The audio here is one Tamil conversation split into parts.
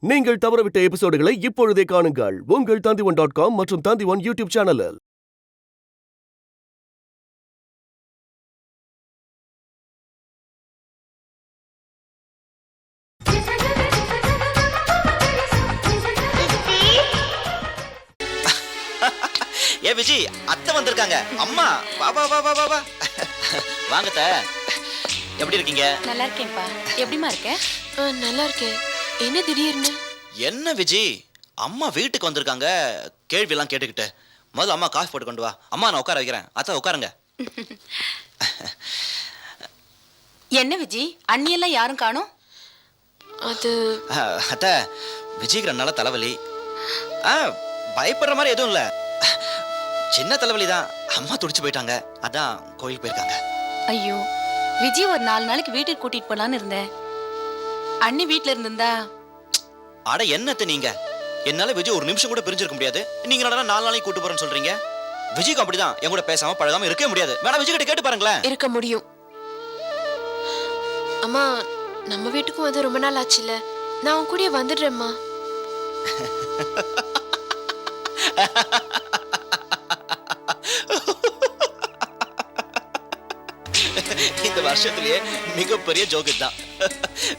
நீங்கள் தவறவிட்ட எபிசோடுகளை இப்பொழுதே காணுங்கள் உங்கள் Tandivan.com மற்றும் Tandivan யூடியூப் சேனலில். ஏ விஜி, அத்தை வந்திருக்காங்க. அம்மா வா வா வா வா வா. வாங்கத்த. எப்படி இருக்கீங்க? நல்லா இருக்கேன்ப்பா. எப்படிமா இருக்க? நல்லா இருக்கேன். என்ன திடீர்னு? என்ன விஜி, அம்மா வீட்டுக்கு வந்திருக்காங்க. கேள்வி எல்லாம் கேட்டுக்கிட்டு முதல்ல அம்மா காஃபி போட்டு கொண்டு வா. அம்மா நான் உட்கார வைக்கிறேன். அத்தை உட்காருங்க. என்ன விஜி, அண்ணியெல்லாம் யாரும் காணோம்? அது அத்தை, விஜய்க்கு நல்ல தலைவலி. பயப்படுற மாதிரி எதுவும் இல்லை, சின்ன தலைவலி தான். அம்மா துடிச்சு போயிட்டாங்க, அதான் கோயில் போயிருக்காங்க. ஐயோ, விஜய் ஒரு 4 நாளைக்கு வீட்டுக்கு கூட்டிட்டு போலான்னு இருந்தேன். அண்ணி வீட்டுல இருந்திருந்தா. அட என்னத்த நீங்க, என்னால விஜய் ஒரு நிமிஷம் கூட பிரிஞ்சிருக்க முடியாது. நீங்க 4 நாளைக்கு கூட்டு போறேன்னு சொல்றீங்க. விஜய்க்கு அப்படிதான், என் கூட பேசாம பழகாம இருக்கவே முடியாது. வேணா விஜய் கிட்ட கேட்டு பாருங்களேன். இருக்க முடியும். அம்மா, நம்ம வீட்டுக்கும் வந்து ரொம்ப நாள் ஆச்சுல, நான் உன் கூடயே வந்துடுறேம்மா. இந்த வருஷத்துலயே மிகப்பெரிய ஜோக்கு தான்.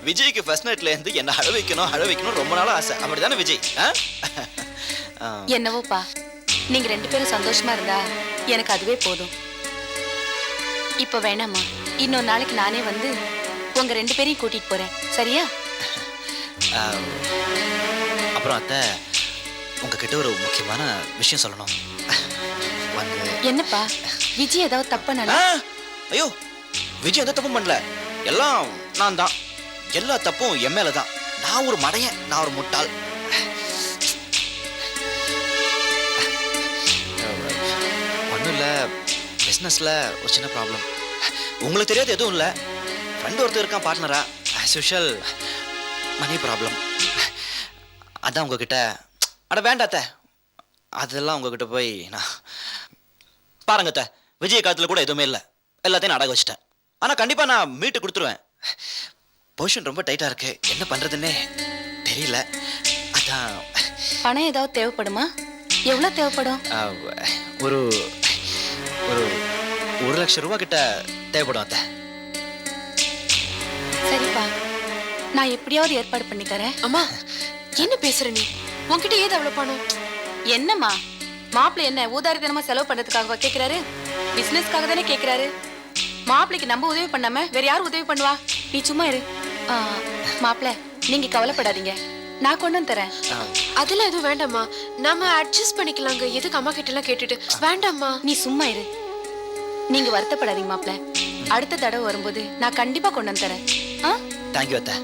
விஜய்க்கு ஃபர்ஸ்ட் நைட்ல இருந்து என்ன அழ வைக்கணும் ரொம்ப நாளா ஆசை. அப்படிதானே விஜய்? என்னவோப்பா, நீங்க 2 பேரும் சந்தோஷமா இருந்தா எனக்கு அதுவே போதும். இப்ப வேணாமா, இன்னொரு நாளைக்கு நானே வந்து உங்க 2 பேரையும் கூட்டிட்டு போறேன், சரியா? அப்புறம் அத்தை, உங்ககிட்ட ஒரு முக்கியமான விஷயம் சொல்லணும். என்னப்பா, விஜய் ஏதாவது தப்பா பண்ணா? ஐயோ, விஜய் எந்த தப்பும் பண்ணல. எல்லாம் நான் தான். எல்லா தப்பும் என் மேலதான். நான் ஒரு மடையன், நான் ஒரு முட்டாள். ஒன்றும் இல்லை, பிஸ்னஸில் ஒரு சின்ன ப்ராப்ளம். உங்களுக்கு தெரியாது எதுவும் இல்லை. ஃப்ரெண்ட் ஒருத்தர் இருக்கான் பார்ட்னரா, ஆஸ் யூஷுவல் மணி ப்ராப்ளம். அதான் உங்ககிட்ட. அட வேண்டாத்த, அதெல்லாம் உங்ககிட்ட போய் நான் பாருங்கத்த. விஜய் காலத்தில் கூட எதுவுமே இல்லை, எல்லாத்தையும் நான் அடக வச்சுட்டேன். ஆனால் கண்டிப்பாக நான் மீட்டு கொடுத்துருவேன். பொசிஷன் ரொம்ப டைட்டாக இருக்கு, என்ன பண்ணுறதுன்னே தெரியல. அதான். பணம் ஏதாவது தேவைப்படுமா? எவ்வளோ தேவைப்படும்? ஒரு ஒரு 1 லட்சம் ரூபா கிட்ட தேவைப்படும் அத்தை. சரிப்பா, நான் எப்படியாவது ஏற்பாடு பண்ணி தரேன். அம்மா, என்ன பேசுற நீ? உன்கிட்ட ஏது அவ்வளவு பணம்? என்னம்மா, மாப்பிள்ளை என்ன ஊதாரித்தனமா செலவு பண்றதுக்காகவா கேக்குறாரு? பிசினஸ்க்காக தானே கேக்குறாரு. மாப்பிள்ளைக்கு நம்ம உதவி பண்ணாம வேற யாரும் உதவி பண்ணுவா? நீ சும்மா இரு. மாப்பிள்ளை, நீங்க கவலைப்படாதீங்க, நான் கொண்டு வந்து தரேன். அதெல்லாம் எதுவும் வேண்டாம்மா, நாம அட்ஜஸ்ட் பண்ணிக்கலாங்க. எதுக்கு அம்மா கிட்ட எல்லாம் கேட்டுட்டு? வேண்டாம்மா, நீ சும்மா இரு. நீங்க வருத்தப்படாதீங்க மாப்பிள்ளை, அடுத்த தடவை வரும்போது நான் கண்டிப்பா கொண்டு வந்து தரேன். தேங்க்யூ அத்தை.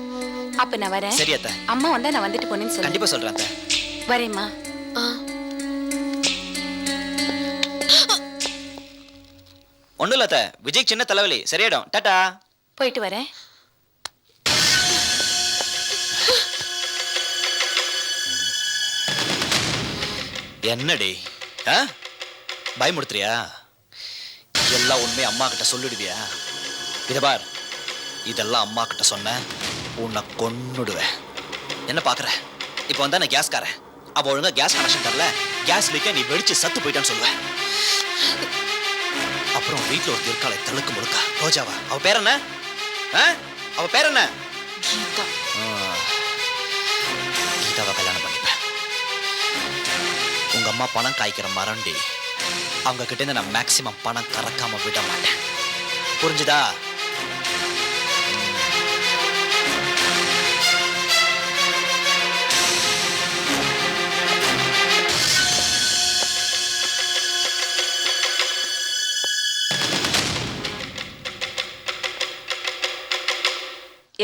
அப்ப நான் வரேன். சரி அத்தை. அம்மா வந்தா நான் வந்துட்டு போனேன்னு சொல்லு. கண்டிப்பா சொல்றேன் அத்தை. வரேம்மா. ஒன்றும் இல்லை அத்தை, விஜய் சின்ன தலைவலி சரியாயிடும். டாடா. போயிட்டு வரேன். என்னடி பயமுடுத்துறியா? எல்லாம் உண்மை அம்மா கிட்ட சொல்லிடுவியா? இதை பார், இதெல்லாம் அம்மா கிட்ட சொன்ன உன்னை கொன்னுடுவேன். என்ன பாக்குற? இப்போ வந்தா நான் கேஸ்காரன், அவ ஒழுங்கா கேஸ் கனெக்ஷன் தரல, கேஸ் லீக்க நீ வெடிச்சு சத்து போயிட்டான்னு சொல்லுவேன். அப்புறம் வீட்டுல ஒரு இருக்காளை தழுக்கு முழுக்கா ரோஜாவா, அவ பேர் என்ன? அவ பேர் என்ன? கீதா. கீதாவை கல்யாணம் பண்ணிப்பேன். உங்க அம்மா பணம் காய்க்கிற மரண்டி, அவங்க கிட்ட இருந்து நான் மேக்சிமம் பணம் கறக்காம விட மாட்டேன், புரிஞ்சுதா?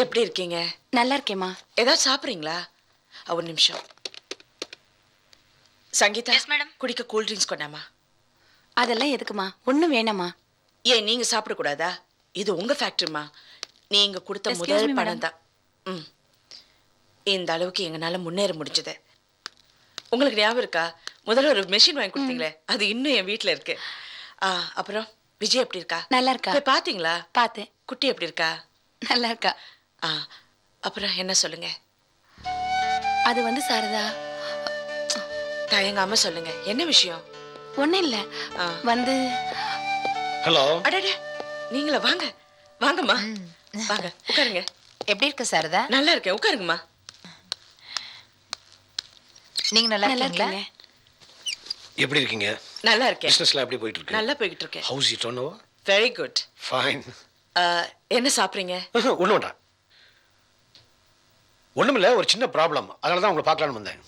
எப்படி இருக்கீங்க? நல்லா இருக்கேம்மா. ஏதாவது சாப்பிட்றீங்களா? ஒரு நிமிஷம். சங்கீதா, குடிக்க கூல் ட்ரிங்க்ஸ் கொண்டாமா. அதெல்லாம் எதுக்குமா? ஒன்றும் வேணாமா. ஏன் நீங்க சாப்பிடக்கூடாதா? இது உங்க ஃபேக்டரிமா, நீங்க கொடுத்த முதல் பணம் தான். இந்த அளவுக்கு எங்களால முன்னேற முடிஞ்சது. உங்களுக்கு ஞாபகம் இருக்கா, முதல்ல ஒரு மெஷின் வாங்கி கொடுத்தீங்களே, அது இன்னும் என் வீட்டில் இருக்கு. அப்புறம் விஜய் எப்படி இருக்கா? நல்லா இருக்கா. பாத்தீங்களா? பார்த்தேன். குட்டி எப்படி இருக்கா? நல்லா இருக்கா. அப்புறம் என்ன சொல்லுங்க. அது வந்து சாரதா, தயங்காம சொல்லுங்க, என்ன விஷயம்? ஒண்ணும் இல்ல. ஆ. வந்து ஹலோ. அடடே, நீங்களா? வாங்க வாங்கம்மா, வாங்க உட்காருங்க. எப்படி இருக்கு சாரதா? நல்லா இருக்கேன், உட்காருங்கம்மா. நீங்க நல்லா நல்லா இருக்கீங்களா? இருக்கீங்க? எப்படி இருக்கீங்க? நல்லா இருக்கேன். பிசினஸ்லாம் எப்படி போயிட்டு இருக்கு? நல்லா போய்கிட்டு இருக்கேன். How's it one over? Very good. Fine. என்ன சாப்பிட்றீங்க? ஒன்றும் வேண்டாம். ஒன்றுமில்ல, ஒரு சின்ன ப்ராப்ளம். அதனால தான் உங்களை பார்க்கலான்னு வந்தேன்.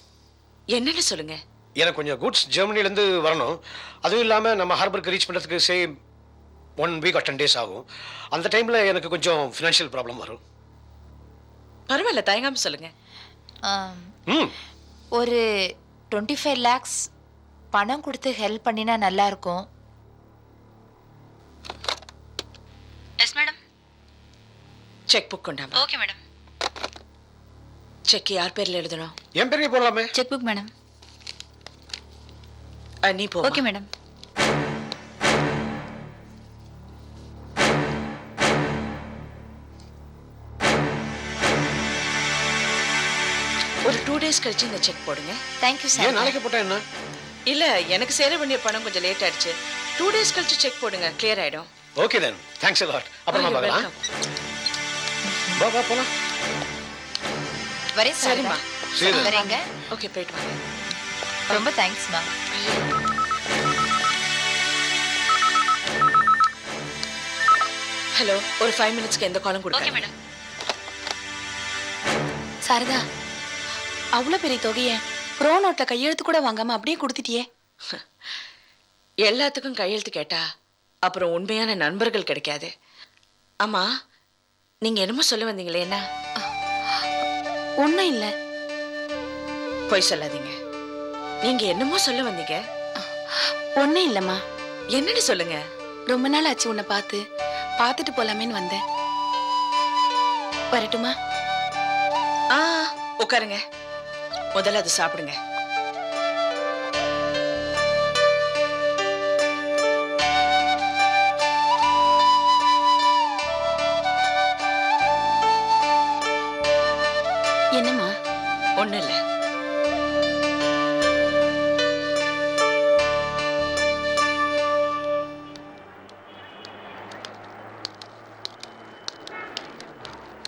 என்னன்னு சொல்லுங்க. எனக்கு கொஞ்சம் குட்ஸ் ஜெர்மனிலேருந்து வரணும். அதுவும் இல்லாமல் நம்ம ஹார்பருக்கு ரீச் பண்ணுறதுக்கு 1 வீக் or 10 days ஆகும். அந்த டைமில் எனக்கு கொஞ்சம் ஃபினான்ஷியல் ப்ராப்ளம் வரும். பரவாயில்ல, தயங்காம சொல்லுங்க. ஆம், ம். ஒரு 25 lakhs பணம் கொடுத்து ஹெல்ப் பண்ணினா நல்லா இருக்கும். Yes madam. செக் புக் கொண்டாமா. Okay madam. செக் யார் பேர்ல எழுதணும்? என் பேரையே போடலாமே. Check book madam. நீ போ. Okay madam. ஒரு 2 days கழிச்சு இந்த செக் போடுங்க. Thank you sir. ஏன் நாளைக்கு போட்டா என்ன? இல்ல, எனக்கு சேர வேண்டிய பணம் கொஞ்சம் லேட் ஆயிடுச்சு. 2 days கழிச்சு செக் போடுங்க, கிளியர் ஆயிடும். Okay then, thanks a lot. அப்புறமா You're பார்க்கலாம். welcome. வா போலாம். வரேன் சரிம்மா. சார். சரி. வரேங்க. ஓகே, போயிட்டு வாங்க. ரொம்ப தேங்க்ஸ்மா. ஹலோ, ஒரு 5 minutesக்கு எந்த காலும் கொடுங்க. Okay madam. சாரதா, அவ்வளவு பெரிய தொகைய ப்ரோ நோட்ல கையெழுத்து கூட வாங்காம அப்படியே கொடுத்துட்டியே. எல்லாத்துக்கும் கையெழுத்து கேட்டா அப்புறம் உண்மையான நண்பர்கள் கிடைக்காது. ஆமா, நீங்க என்னமோ சொல்ல வந்தீங்களே, என்ன? ஒண்ணும் இல்ல. பொய் சொல்லாதீங்க. நீங்க என்னமோ சொல்ல வந்தீங்க. ஒண்ணும் இல்லம்மா. என்னன்னு சொல்லுங்க. ரொம்ப நாள் ஆச்சு உன்னை பார்த்துட்டு போலாமேன்னு வந்தேன். வரட்டுமா? உட்காருங்க. முதல்ல அது சாப்பிடுங்க. என்னம்மா? ஒண்ணும் இல்ல.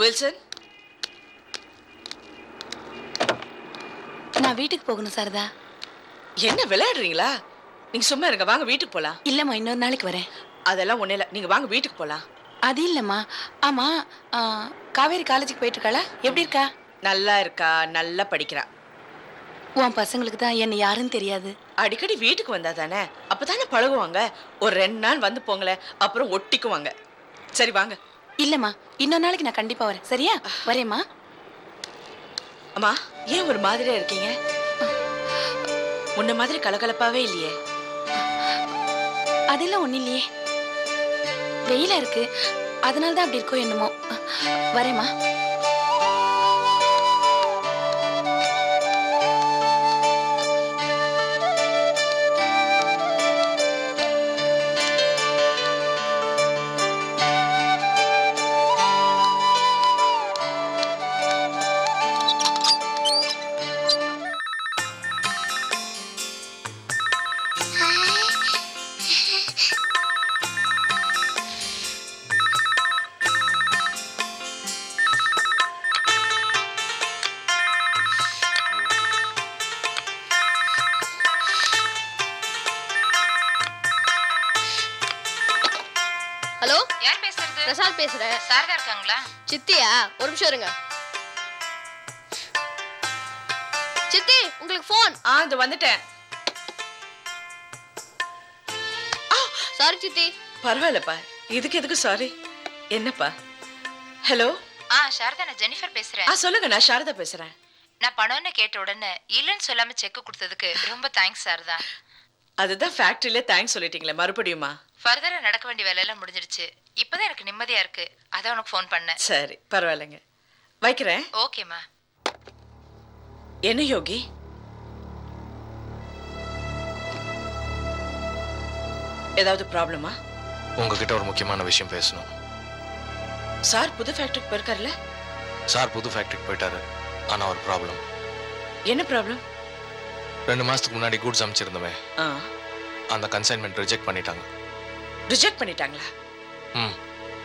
வில்சன், நான் வீட்டுக்கு போகணும் சாரதா. என்ன விளையாடுறீங்களா? நீங்க சும்மா இருங்க, வாங்க வீட்டுக்கு போலாம். இல்லம்மா, இன்னொரு நாளைக்கு வரேன். அதெல்லாம் ஒண்ணு இல்ல, நீங்க வாங்க வீட்டுக்கு போலாம். அது இல்லம்மா. ஆமா, காவேரி காலேஜுக்கு போயிட்டு இருக்காளா? எப்படி இருக்கா? நல்லா இருக்கா, நல்லா படிக்கிறா. உன் பசங்களுக்கு தான் என்ன யாருன்னு தெரியாது. அடிக்கடி வீட்டுக்கு வந்தா தானே, அப்பதானே பழகுவாங்க. ஒரு 2 நாள் வந்து போங்களேன், அப்புறம் ஒட்டிக்குவாங்க. சரி வாங்க. இல்லம்மா, இன்னொரு நாளைக்கு நான் கண்டிப்பா வரேன். சரியா? வரேம்மா. அம்மா, ஏன் ஒரு மாதிரியா இருக்கீங்க? முன்ன மாதிரி கலகலப்பாவே இல்லையே. அதெல்லாம் ஒண்ணும் இல்லையே. வெயிலா இருக்கு, அதனால தான் அப்படி இருக்கோ என்னமோ. வரேம்மா. ஹலோ, யார் பேசுறது? பிரசாத் பேசுறேன். சாரதா இருக்காங்களா? சித்தியா? ஒரு நிமிஷம் இருங்க. சித்தி, உங்களுக்கு ஃபோன். இது வந்துட்டேன். சாரி சித்தி. பரவாயில்லப்பா, எதுக்கு சாரி. என்னப்பா? ஹலோ. சாரதா, நான் ஜெனிஃபர் பேசுறேன். சொல்லுங்க, நான் சாரதா பேசுறேன். நான் பணம்னு கேட்ட உடனே இல்லைன்னு சொல்லாம செக் கொடுத்ததுக்கு ரொம்ப தேங்க்ஸ் சாரதா. அதுதான் ஃபேக்டரியில தேங்க்ஸ் சொல்லிட்டீங்களே, மறுபடியுமா? ஃபர்தரா நடக்க வேண்டிய வேலையெல்லாம் முடிஞ்சிருச்சு. இப்பதான் எனக்கு நிம்மதியா இருக்கு. அதான் உனக்கு ஃபோன் பண்ணேன். சரி, பரவாயில்லைங்க. வைக்கிறேன். ஓகேம்மா. என்ன யோகி, ஏதாவது ப்ராப்ளமா? உங்ககிட்ட ஒரு முக்கியமான விஷயம் பேசணும். சார் புது ஃபேக்டரிக்கு போயிருக்காருல்ல? சார் புது ஃபேக்டரிக்கு போயிட்டாரு. ஆனால் ஒரு ப்ராப்ளம். என்ன ப்ராப்ளம்? 2 மாசத்துக்கு முன்னாடி கூட்ஸ் அமைச்சிருந்தோமே, அந்த கன்சைன்மெண்ட் ரிஜெக்ட் பண்ணிட்டாங்க. ரிஜெக்ட் பண்ணிட்டாங்களா? ம்.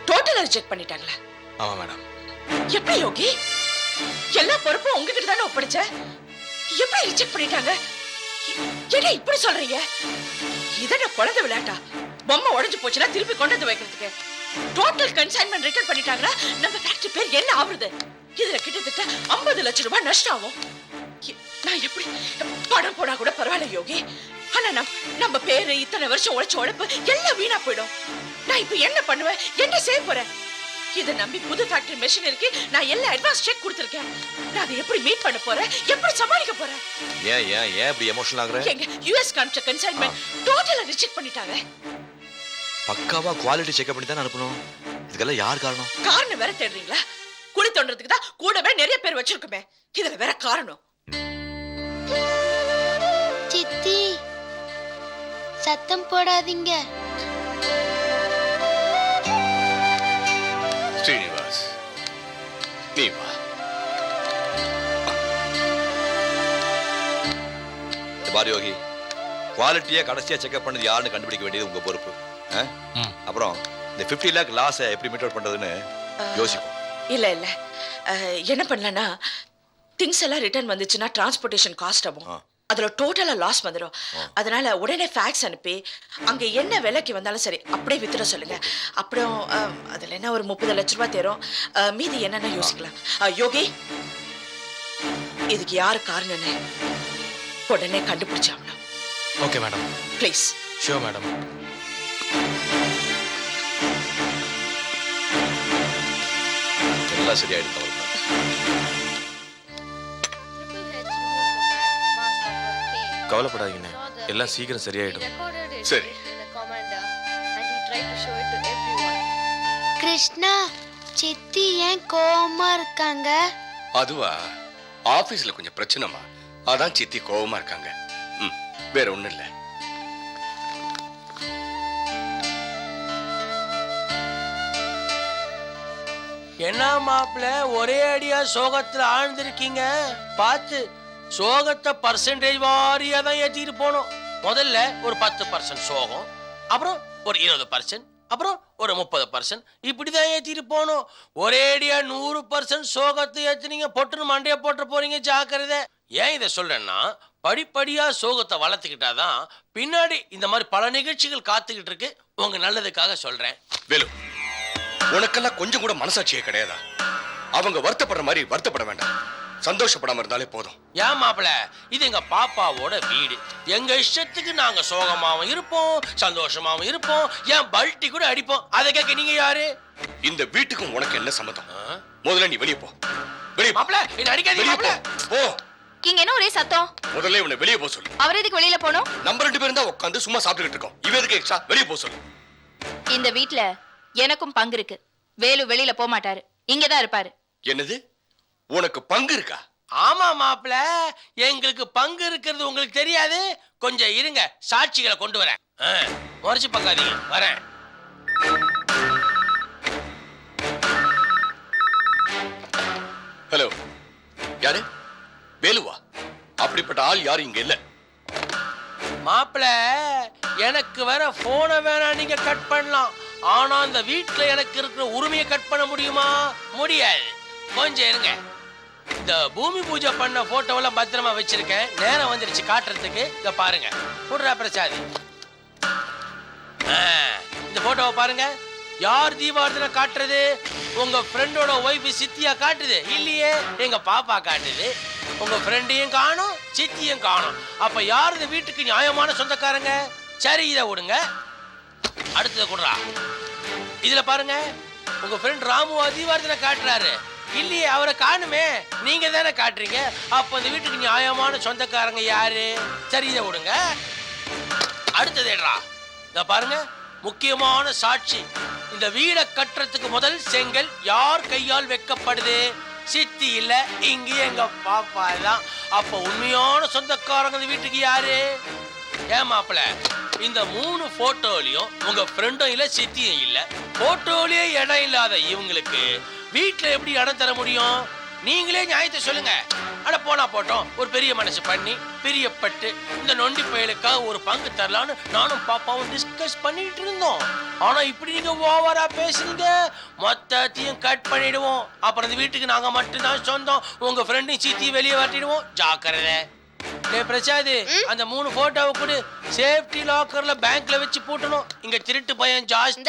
டோட்டலா ரிஜெக்ட் பண்ணிட்டாங்களா? ஆமா மேடம். எப்படி யோகி? எல்லா பொறுப்பும் உங்ககிட்ட தானே ஒப்படைச்ச. எப்படி ரிஜெக்ட் பண்ணிட்டாங்க? என்ன இப்படி சொல்றீங்க? இதன குழந்தை விளையாட்டா? பொம்மை உடைஞ்சு போச்சுன்னா திருப்பி கொண்டு வந்து வைக்கிறதுக்கு டோட்டல் கன்சைன்மெண்ட் ரிட்டர்ன் பண்ணிட்டாங்களா? நம்ம ஃபேக்டரி பேர் என்ன ஆகுது? இதுல கிட்டத்தட்ட 50 லட்சம் ரூபாய் நஷ்டம் ஆகும். நான் எப்படி பணம் போனா கூட பரவாயில்ல யோகி, ஆனா நம்ம பேரு இத்தனை வருஷம் உழைச்ச உழைப்பு எல்லாம் வீணா போயிடும். நான் இப்ப என்ன பண்ணுவேன்? என்ன செய்ய போறேன்? இதை நம்பி புது ஃபேக்டரி மெஷினரிக்கு நான் எல்லா அட்வான்ஸ் செக் கொடுத்திருக்கேன். நான் அதை எப்படி மீட் பண்ண போறேன்? எப்படி சமாளிக்க போறேன்? ஏன் ஏன் ஏன் இப்படி எமோஷனல் ஆகுற? எங்க யுஎஸ் காமிச்ச கன்சைன்மெண்ட் டோட்டலா ரிஜெக்ட் பண்ணிட்டாங்க. பக்காவா குவாலிட்டி செக்அப் பண்ணி தான் அனுப்பணும். இதுக்கெல்லாம் யார் காரணம்? காரணம் வேற தேடுறீங்களா? குழி தோன்றதுக்கு தான் கூடவே நிறைய பேர் வச்சிருக்குமே, இதுல வேற காரணம். சித்தி சத்தம் போடாதீங்க. ஸ்ரீனிவாஸ், நீ வா. பாரு யோகி, குவாலிட்டியை கடைசியா செக்அப் பண்ணது யாருன்னு கண்டுபிடிக்க வேண்டியது உங்க பொறுப்பு. அப்புறம் இந்த 50 lakh லாஸை எப்படி மீட் அவுட் பண்றதுன்னு யோசிப்போம். இல்ல இல்ல, என்ன பண்ணலன்னா திங்ஸ் எல்லாம் ரிட்டர்ன் வந்துச்சுன்னா டிரான்ஸ்போர்ட்டேஷன் காஸ்ட் ஆகும். அதுல டோட்டலா லாஸ் வந்துடும். அதனால உடனே ஃபேக்ஸ் அனுப்பி அங்க என்ன விலைக்கு வந்தாலும் சரி அப்படியே வித்துட சொல்லுங்க. அப்புறம் அதுல என்ன ஒரு 30 லட்சம் ரூபாய் தேரும். மீதி என்னன்னா யோசிக்கலாம். யோகி, இதுக்கு யாரு காரணம்னு உடனே கண்டுபிடிச்சாகணும். Okay madam. Please. Sure madam. எல்லாம் சரியாயிடும். கவலைப்படாதீங்கண்ணே, எல்லாம் சீக்கிரம் சரியாயிடும். சரி. கிருஷ்ணா, சித்தி ஏன் கோவமா இருக்காங்க? அதுவா, ஆபீஸ்ல கொஞ்சம் பிரச்சனைமா, அதான் சித்தி கோவமா இருக்காங்க. வேற ஒண்ணும் இல்ல. என்ன மாப்பிள்ள ஒரே அடியா சோகத்துல ஆழ்ந்திருக்கீங்க? பார்த்து சோகத்தை பர்சன்டேஜ் வாரியா தான் ஏற்றிட்டு போனோம். முதல்ல ஒரு 10% சோகம், அப்புறம் ஒரு 20%, அப்புறம் ஒரு 30%, இப்படிதான் ஏற்றிட்டு போனோம். ஒரே அடியா 100% சோகத்தை ஏற்றினீங்க, பொட்டுன்னு மண்டைய போட்டு போறீங்க, ஜாக்கிரதை. ஏன் இதை சொல்றேன்னா, படிப்படியா சோகத்தை வளர்த்துக்கிட்டாதான் பின்னாடி இந்த மாதிரி பல நிகழ்ச்சிகள் காத்துக்கிட்டு இருக்கு. உங்க நல்லதுக்காக சொல்றேன். வேலு, உனக்கெல்லாம் கொஞ்சம் கூட மனசாட்சியே கிடையாதா? அவங்க வருத்தப்படுற மாதிரி வருத்தப்பட வேண்டாம், சந்தோஷப்படாம இருந்தாலே போதும். ஏன் மாப்பிள, இது எங்க பாப்பாவோட வீடு. எங்க இஷ்டத்துக்கு நாங்க சோகமாவும் இருப்போம், சந்தோஷமாவும் இருப்போம், ஏன் பல்ட்டி கூட அடிப்போம். அதை கேட்க நீங்க யாரு? இந்த வீட்டுக்கும் உனக்கு என்ன சம்மதம்? முதல்ல நீ வெளியே போ. வெளியே மாப்பிள, என்ன அடிக்காதீங்க மாப்பிள. போ. இங்க என்ன ஒரே சத்தம்? முதல்ல இவனை வெளியே போ சொல்லு. அவர் எதுக்கு வெளியில போனோம்? நம்ம 2 பேரும் தான் உட்காந்து சும்மா சாப்பிட்டுக்கிட்டு இருக்கோம். இவன் எதுக்கு எக்ஸ்ட்ரா? வெளியே போ சொல்லு. இந்த வீட்ல எனக்கும் பங்கு இருக்கு. வேலு வெளியில போக மாட்டாரு, இங்கதான் இருப்பாரு. என்னது, உனக்கு பங்கு இருக்கா? ஆமா மாப்பிள, எங்களுக்கு பங்கு இருக்கிறது உங்களுக்கு தெரியாது. கொஞ்சம் இருங்க, சாட்சிகளை கொண்டு வரேன். முறைச்சு பார்க்காதீங்க, வரேன். ஹலோ, யாரு? வேலுவா? அப்படிப்பட்ட ஆள் யாரும் இங்க இல்ல. மாப்பிள, எனக்கு வேற போனை வேணா நீங்க கட் பண்ணலாம், ஆனா அந்த வீட்டுல எனக்கு இருக்கிற உரிமையை கட் பண்ண முடியுமா? முடியாது. கொஞ்சம் இருங்க. இந்த பூமி பூஜை பண்ண போட்டோவெல்லாம் பத்திரமா வச்சிருக்கேன், நேரம் வந்துருச்சு காட்டுறதுக்கு. இத பாருங்க, புடுறா பிரசாதி. இந்த போட்டோவை பாருங்க. யார் தீபாவளி காட்டுறது? உங்க ஃப்ரெண்டோட ஒய்ஃப் சித்தியா காட்டுது இல்லையே, எங்க பாப்பா காட்டுது. உங்க ஃப்ரெண்டையும் காணும், சித்தியும் காணும். அப்ப யார் இந்த வீட்டுக்கு நியாயமான சொந்தக்காரங்க? சரி, இதை விடுங்க, அடுத்ததை கொடுறா. இதுல பாருங்க, உங்க ஃப்ரெண்ட் ராமு தீபாவளி காட்டுறாரு இல்லையே, அவரை காணுமே, நீங்க தானே காட்டுறீங்க. அப்ப இந்த வீட்டுக்கு நியாயமான சொந்தக்காரங்க யாரு? சரி, இதை விடுங்க, அடுத்தது எடுறா. இத பாருங்க, முக்கியமான சாட்சி. இந்த வீடை கட்டுறதுக்கு முதல் செங்கல் யார் கையால் வைக்கப்படுது? சித்தி இல்ல, இங்க எங்க பாப்பா தான். அப்ப உண்மையான சொந்தக்காரங்க இந்த வீட்டுக்கு யாரு? ஏன் மாப்பிள, இந்த 3 போட்டோலயும் உங்க ஃப்ரெண்டும் இல்ல, சித்தியும் இல்ல. போட்டோலயே இடம் இல்லாத இவங்களுக்கு வீட்டுல எப்படி இடம் தர முடியும்? நீங்களே நியாயத்தை சொல்லுங்க. அட போனா போட்டோம், ஒரு பெரிய மனசு பண்ணி பிரியப்பட்டு இந்த நொண்டி பயலுக்காக ஒரு பங்கு தரலான்னு நானும் பாப்பாவும் டிஸ்கஸ் பண்ணிட்டு இருந்தோம். ஆனா இப்படி நீங்க ஓவரா பேசுறீங்க, மொத்தத்தையும் கட் பண்ணிடுவோம். அப்புறம் இந்த வீட்டுக்கு நாங்க மட்டும்தான் சொந்தம், உங்க ஃப்ரெண்டையும் சீத்தி வெளியே வாட்டிடுவோம். ஜாக்கிரதை. டேய் பிரசாத், அந்த 3 போட்டோவை கொடு. சேஃப்டி லாக்கர்ல பேங்க்ல வச்சு பூட்டணும். இங்க திருட்டு பயம் ஜாஸ்தி.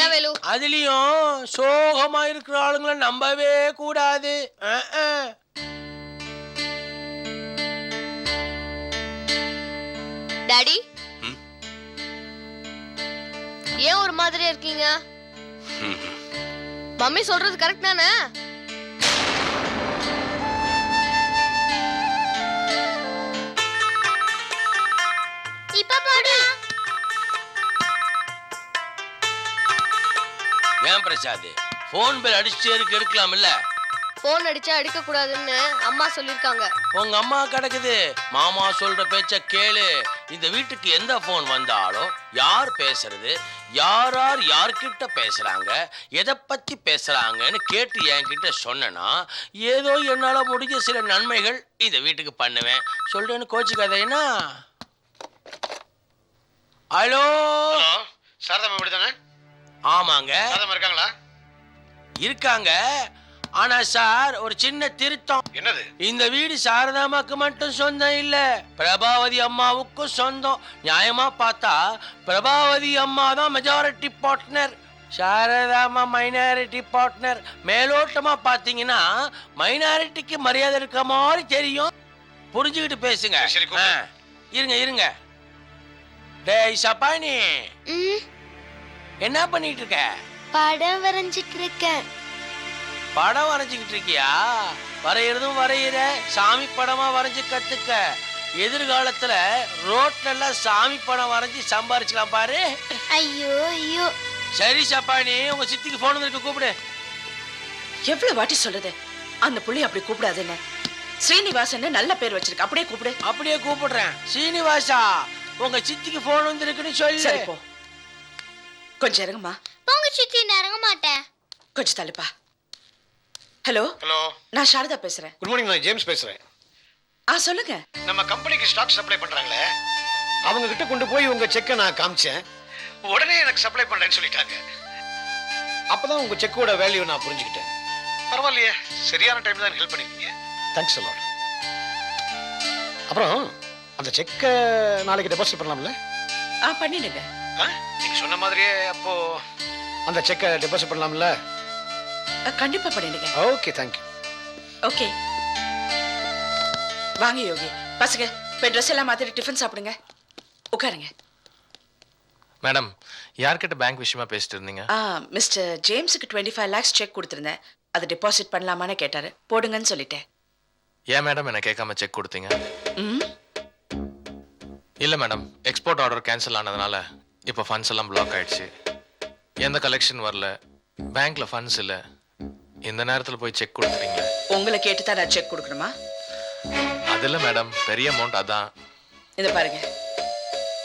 அதுலயும் சோகமா இருக்கிற ஆளுங்களை நம்பவே கூடாது. டாடி, ஏன் ஒரு மாதிரியா இருக்கீங்க? மம்மி சொல்றது கரெக்ட் தானே? இப்ப போடு. ஏன் பிரசாத், போன் பில் அடிச்சுட்டே இருக்கலாம் இல்ல? போன் அடிச்சா அடிக்க கூடாதுன்னு அம்மா சொல்லிருக்காங்க. உங்க அம்மா கிடக்குது, மாமா சொல்ற பேச்ச கேளு. இந்த வீட்டுக்கு எந்த போன் வந்தாலும் யார் பேசுறது, யார் யார்கிட்ட பேசுறாங்க, எதை பத்தி பேசுறாங்கன்னு கேட்டு என்கிட்ட சொன்னா ஏதோ என்னால முடிஞ்ச சில நன்மைகள் இந்த வீட்டுக்கு பண்ணுவேன். சொல்றேன்னு கோச்சுக்காதேனா? ஹலோ, சாரதா மேம் தானே? ஆமாங்க. சாரதா இருக்காங்களா? இருக்காங்க. ஆனா சார், ஒரு சின்ன திருத்தம். என்னது? இந்த வீடு சாரதாமாக்கு மட்டும் சொந்தம் இல்ல, பிரபாவதி அம்மாவுக்கும் சொந்தம். நியாயமா பார்த்தா பிரபாவதி அம்மா தான் மெஜாரிட்டி பார்ட்னர், சாரதாமா மைனாரிட்டி பார்ட்னர். மேலோட்டமா பாத்தீங்கன்னா மைனாரிட்டிக்கு மரியாதை இருக்க மாதிரி தெரியும். புரிஞ்சுக்கிட்டு பேசுங்க. இருங்க. டேய் சப்பானி, என்ன பண்ணிட்டு இருக்க? படம் வரைஞ்சிட்டு இருக்கேன். படம் வரைஞ்சுக்கிட்டு இருக்கியா? வரைகிறதும் வரைகிற, சாமி படமா வரைஞ்சு கத்துக்க. எதிர்காலத்துல ரோட்ல எல்லாம் சாமி படம் வரைஞ்சி சம்பாரிச்சுக்கலாம் பாரு. ஐயோ ஐயோ. சரி சப்பானி, உங்க சித்திக்கு போன் வந்துருக்கு, கூப்பிடு. எவ்வளவு வாட்டி சொல்லுது அந்த புள்ளி அப்படி கூப்பிடாதுன்னு? ஸ்ரீனிவாசன் நல்ல பேர் வச்சிருக்க, அப்படியே கூப்பிடு. அப்படியே கூப்பிடுறேன். ஸ்ரீனிவாசா, உங்க சித்திக்கு போன் வந்திருக்குன்னு சொல்லு. சரி போ. கொஞ்சம் இறங்குமா. போங்க சித்தி, நான் இறங்க மாட்டேன். கொஞ்சம் தள்ளுப்பா. ஹலோ. ஹலோ, நான் சாரதா பேசுறேன். குட் மார்னிங், நான் ஜேம்ஸ் பேசுறேன். சொல்லுங்க. நம்ம கம்பெனிக்கு ஸ்டாக் சப்ளை பண்றாங்களே, அவங்க கிட்ட கொண்டு போய் உங்க செக்கை நான் காமிச்சேன். உடனே எனக்கு சப்ளை பண்றேன்னு சொல்லிட்டாங்க. அப்பதான் உங்க செக்கோட வேல்யூ நான் புரிஞ்சுக்கிட்டேன். பரவாயில்லையே, சரியான டைம் தான் ஹெல்ப் பண்ணிருக்கீங்க. Thanks a lot. அப்புறம் அந்த செக்கை நாளைக்கு டெபாசிட் பண்ணலாம்ல? பண்ணிடுங்க. நீங்க சொன்ன மாதிரியே அப்போ அந்த செக்கை டெபாசிட் பண்ணலாம்ல? கண்டிப்பா பண்ணிடுங்க. Okay, thank you. ஓகே, வாங்க யோகி. பசங்க போய் ட்ரெஸ் எல்லாம் மாத்திட்டு டிஃபன் சாப்பிடுங்க. உட்காருங்க. மேடம், யார்கிட்ட பேங்க் விஷயமா பேசிட்டு இருந்தீங்க? மிஸ்டர் ஜேம்ஸுக்கு 25 lakhs செக் கொடுத்துருந்தேன். அதை டெபாசிட் பண்ணலாமான்னு கேட்டாரு. போடுங்கன்னு சொல்லிட்டேன். ஏன் மேடம் என்ன கேட்காம செக் கொடுத்தீங்க? இல்ல மேடம், எக்ஸ்போர்ட் ஆர்டர் கேன்சல் ஆனதுனால இப்போ ஃபண்ட்ஸ் எல்லாம் பிளாக் ஆயிடுச்சு. எந்த கலெக்ஷன் வரல, பேங்க்ல ஃபண்ட்ஸ் இல்ல. இந்த நேரத்தில் போய் செக் கொடுத்துட்டீங்க. உங்களை கேட்டு தான் நான் செக் கொடுக்கணுமா? அது இல்லை மேடம், பெரிய அமௌண்ட். அதான். இதை பாருங்க,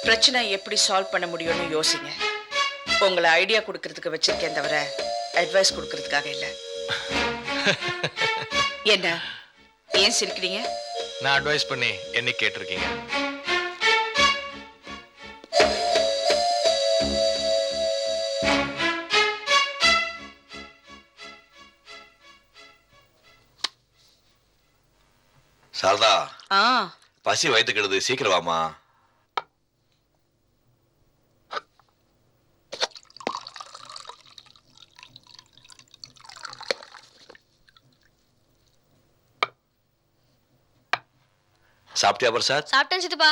பிரச்சனை எப்படி சால்வ் பண்ண முடியும்னு யோசிங்க. உங்களை ஐடியா கொடுக்கறதுக்கு வச்சிருக்கேன் தவிர அட்வைஸ் கொடுக்கறதுக்காக இல்லை. என்ன ஏன் சிரிக்கிறீங்க? நான் அட்வைஸ் பண்ணி என்ன கேட்டிருக்கீங்க? சாரதா, பசி வயிற்றுக்கிடுது, சீக்கிரம் வாமா. சாப்பிட்டியா பிரசாத்? சாப்பிட்டேன் சித்தப்பா.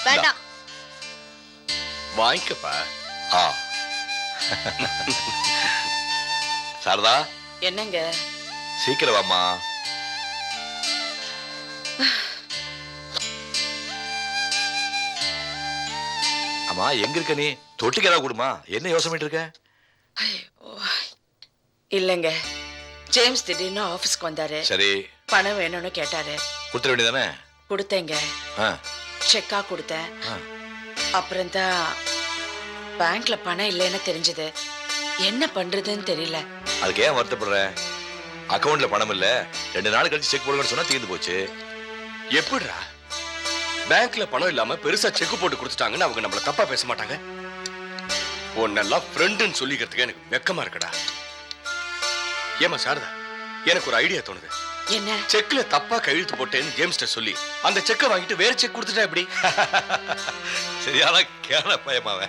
வேண்டாம். வாங்கிக்கப்பா. சாரதா, என்னங்க? சீக்கிரம் வாமா. அம்மா, எங்க இருக்க நீ? தொட்டிக்கு ஏதாவது கொடுமா. என்ன யோசனை பண்ணிட்டு இருக்க? இல்லைங்க, ஜேம்ஸ் திடீர்னு ஆபீஸ்க்கு வந்தாரு. சரி, பணம் வேணும்னு கேட்டாரு. கொடுத்துட வேண்டியதானே? கொடுத்தேங்க. செக்கா கொடுத்தேன். அப்புறம் தான் பேங்க்ல பணம் இல்லைன்னு தெரிஞ்சது. என்ன பண்றதுன்னு தெரியல. அதுக்கு ஏன் வருத்தப்படுற? அக்கவுண்ட்ல பணம் இல்ல, 2 நாள் கழிச்சு செக் போடுங்கன்னு சொன்னா தீர்ந்து போச்சு. எப்படிடா பேங்க்ல பணம் இல்லாம பெருசா செக் போட்டு கொடுத்துட்டாங்கன்னு அவங்க நம்மள தப்பா பேச மாட்டாங்க? உன்னெல்லாம் ஃப்ரெண்டுன்னு சொல்லிக்கிறதுக்கு எனக்கு வெக்கமா இருக்குடா. ஏமா சாரதா, எனக்கு ஒரு ஐடியா தோணுது. என்ன? செக்ல தப்பா கையெழுத்து போட்டேன்னு ஜேம்ஸ்ட சொல்லி அந்த செக்கை வாங்கிட்டு வேற செக் கொடுத்துட்டா எப்படி? சரியான கேன பயமாவே.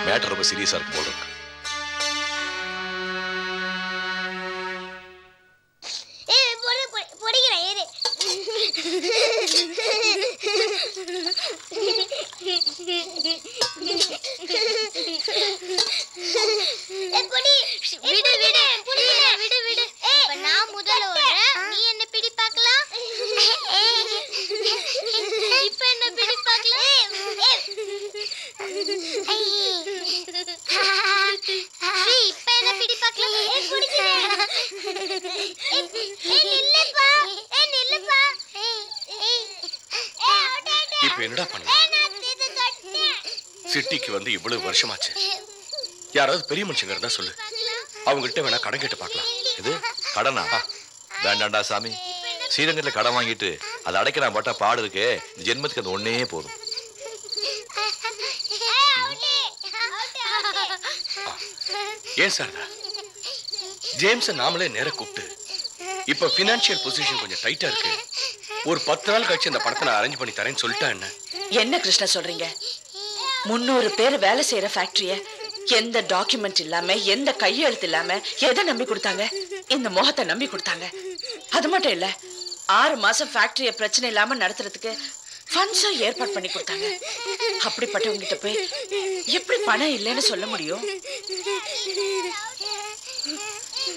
மேட்டர் ரொம்ப சீரியஸா இருக்கு போல இருக்கு. நான் முதல்ல நீ என்ன பிடி பார்க்கலாம். இப்ப என்ன பிடி பார்க்கலாம். இப்ப என்ன பிடி பார்க்கலாம். இப்ப என்னடா பண்ண? சிட்டிக்கு வந்து இவ்வளவு வருஷமாச்சு. யாராவது பெரிய மனுஷங்க இருந்தா சொல்லு, அவங்ககிட்ட வேணா கடன் கேட்டு பார்க்கலாம். இது கடனா? வேண்டாண்டா சாமி. ஸ்ரீரங்கத்துல கடன் வாங்கிட்டு அதை அடைக்க நான் பட்டா பாடு இருக்கே, இந்த ஜென்மத்துக்கு அது ஒன்னே போதும். ஏன் சாரதா, ஜேம்ஸ நாமளே நேர கூப்பிட்டு இப்ப பினான்சியல் பொசிஷன் கொஞ்சம் டைட்டா இருக்கு, ஒரு 10 நாள் கழிச்சு அந்த பணத்தை நான் அரேஞ்ச் பண்ணி தரேன்னு சொல்லிட்டா என்ன? என்ன கிருஷ்ணா சொல்றீங்க? 300 பேர் வேலை செய்யற ஃபேக்டரிய எந்த டாக்குமெண்ட் இல்லாம, எந்த கையெழுத்து இல்லாம எதை நம்பி கொடுத்தாங்க? இந்த மோகத்தை நம்பி கொடுத்தாங்க. அது மட்டும் இல்ல, 6 மாசம் ஃபேக்டரிய பிரச்சனை இல்லாம நடத்துறதுக்கு ஃபண்ட்ஸும் ஏற்பாடு பண்ணி கொடுத்தாங்க. அப்படிப்பட்டவங்க கிட்ட போய் எப்படி பணம் இல்லைன்னு சொல்ல முடியும்?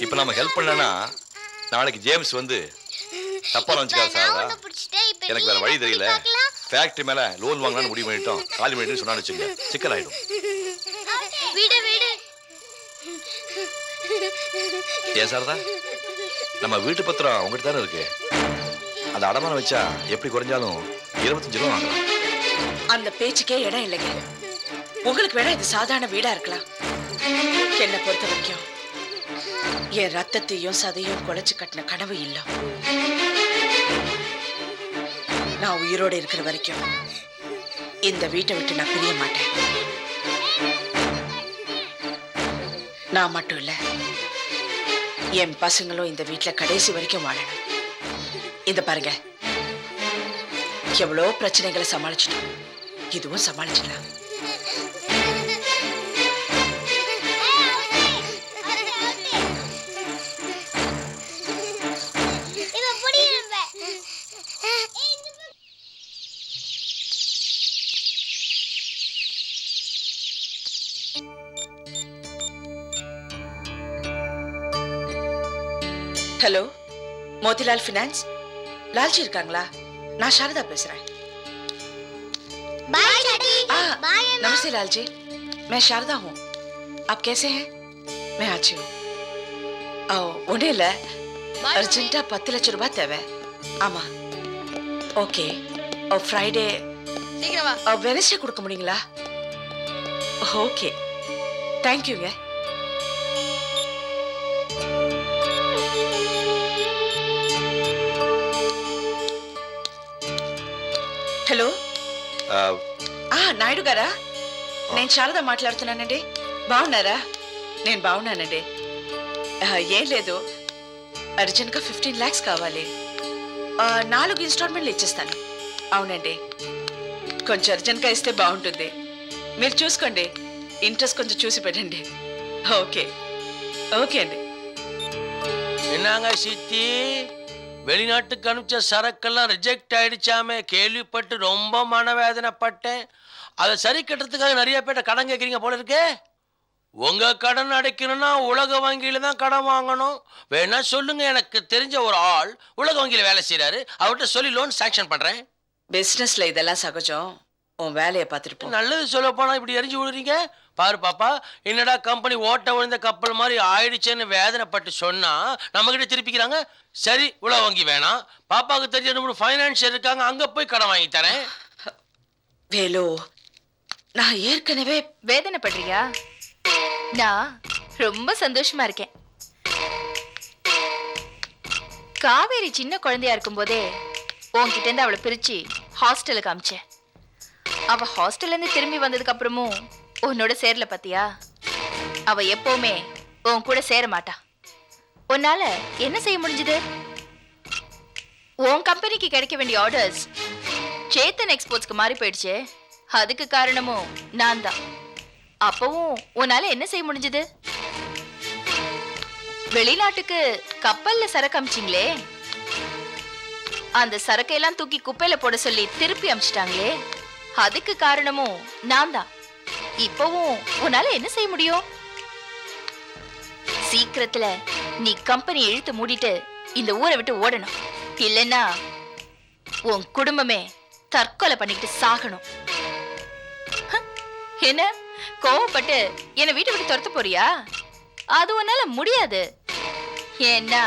இப்ப நம்ம ஹெல்ப் பண்ணனா நாளைக்கு ஜேம்ஸ் வந்து தப்பா நினைச்சுக்காத சாரதா. எனக்கு வேற வழி தெரியல, ஃபேக்டரி மேல லோன் வாங்கலாம்னு முடிவு பண்ணிட்டோம், காலி பண்ணிட்டு சொன்னான்னு வச்சுங்க, சிக்கல் ஆயிடும். ஏன் சாரதா, நம்ம வீட்டு பத்திரம் உங்ககிட்ட தானே இருக்கு, அந்த அடமானம் வச்சா எப்படி குறைஞ்சாலும் 25 ரூபா வாங்கலாம். அந்த பேச்சுக்கே இடம் இல்லைங்க. உங்களுக்கு வேணா இது சாதாரண வீடா இருக்கலாம். என்னை பொறுத்த வரைக்கும் என் ரத்தத்தையும் சதையும் குலைச்சு கட்டின கனவு இல்ல. நான் உயிரோட இருக்கிற வரைக்கும் இந்த வீட்டை விட்டு நான் பிரிய மாட்டேன். நான் மட்டும் இல்ல, என் பசங்களும் இந்த வீட்டுல கடைசி வரைக்கும் வாழணும். இந்த பாருங்க, எவ்வளோ பிரச்சனைகளை சமாளிச்சிட்டோம், இதுவும் சமாளிச்சிடலாம். ஹலோ, मोतीलाल फिनांस, लालजी இருக்காங்களா? நான் சாரதா பேசுறேன். Bye daddy. बाय नमस्ते लालजी, मैं शारदा हूँ। आप कैसे हैं? मैं अच्छी हूँ. ஒன்றும் இல்லை, அர்ஜென்ட்டாக 10 லட்சம் ரூபாய் தேவை. ஆமாம், ஓகே. ஃப்ரைடே வெனஸ்டே கொடுக்க முடியுங்களா? ஓகே, தேங்க்யூங்க. హలో, నాయుడు గారా? నేను శారద మాట్లాడుతున్నానండి. బాగున్నారా? నేను బాగున్నానండి. ఏం లేదు, అర్జెంట్గా 15 lakhs కావాలి. 4 ఇన్స్టాల్మెంట్లు ఇచ్చేస్తాను. అవునండి, కొంచెం అర్జెంట్గా ఇస్తే బాగుంటుంది. మీరు చూసుకోండి, ఇంట్రెస్ట్ కొంచెం చూసి పెట్టండి. ఓకే ఓకే అండి. என்னங்க சித்தி, வெளிநாட்டுக்கு அனுப்பிச்ச சரக்கெல்லாம் ரிஜெக்ட் ஆயிடுச்சாமே, கேள்விப்பட்டு ரொம்ப மனவேதனைப்பட்டேன். அதை சரி கட்டுறதுக்காக நிறைய பேர்ட்ட கடன் கேட்குறீங்க போல இருக்கே. உங்க கடன் அடைக்கணும்னா உலக வங்கியில தான் கடன் வாங்கணும். வேணா சொல்லுங்க, எனக்கு தெரிஞ்ச ஒரு ஆள் உலக வங்கியில வேலை செய்யறாரு, அவர்கிட்ட சொல்லி லோன் சாங்ஷன் பண்றேன். பிசினஸ்ல இதெல்லாம் சகஜம். உன் வேலையை பார்த்துட்டு போ. நல்லது சொல்ல போனா இப்படி எரிஞ்சு விடுறீங்க. பாரு பாப்பா, என்னடா கம்பெனி ஓட்ட விழுந்த கப்பல் மாதிரி ஆயிடுச்சேன்னு வேதனைப்பட்டு சொன்னா நம்ம கிட்ட திருப்பிக்கிறாங்க. சரி, உலக வங்கி வேணாம், பாப்பாவுக்கு தெரிஞ்ச 2 3 ஃபைனான்சியர் இருக்காங்க, அங்க போய் கடன் வாங்கி தரேன். வேலு, நான் ஏற்கனவே வேதனைப்படுறியா? நான் ரொம்ப சந்தோஷமா இருக்கேன். காவேரி சின்ன குழந்தையா இருக்கும்போதே உன்கிட்ட இருந்து அவளை பிரிச்சு ஹாஸ்டலுக்கு அமிச்சேன். அவ ஹாஸ்டல்ல இருந்து திரும்பி வந்ததுக்கு அப்புறமும் உன்னோட சேரல பாத்தியா? அவ எப்பவுமே உன் கூட சேர மாட்டா. உன்னால என்ன செய்ய முடிஞ்சது? உன் கம்பெனிக்கு கிடைக்க வேண்டிய ஆர்டர்ஸ் சேத்தன் எக்ஸ்போர்ட்ஸ்க்கு மாறி போயிடுச்சு. அதுக்கு காரணமும் நான் தான். அப்பவும் உன்னால என்ன செய்ய முடிஞ்சது? வெளிநாட்டுக்கு கப்பல்ல சரக்கு அமிச்சிங்களே, அந்த சரக்கையெல்லாம் தூக்கி குப்பையில போட சொல்லி திருப்பி அமிச்சிட்டாங்களே, அதுக்கு காரணமும் நான் தான். இப்பவும் உன்னால என்ன செய்ய முடியும்? சீக்கிரத்துல நீ கம்பெனி இழுத்து மூடிட்டு இந்த ஊரை விட்டு ஓடணும். இல்லைன்னா உன் குடும்பமே தற்கொலை பண்ணிக்கிட்டு சாகணும். என்ன கோவப்பட்டு என்னை வீட்டை விட்டு துரத்த போறியா? அது உன்னால முடியாது. ஏன்னா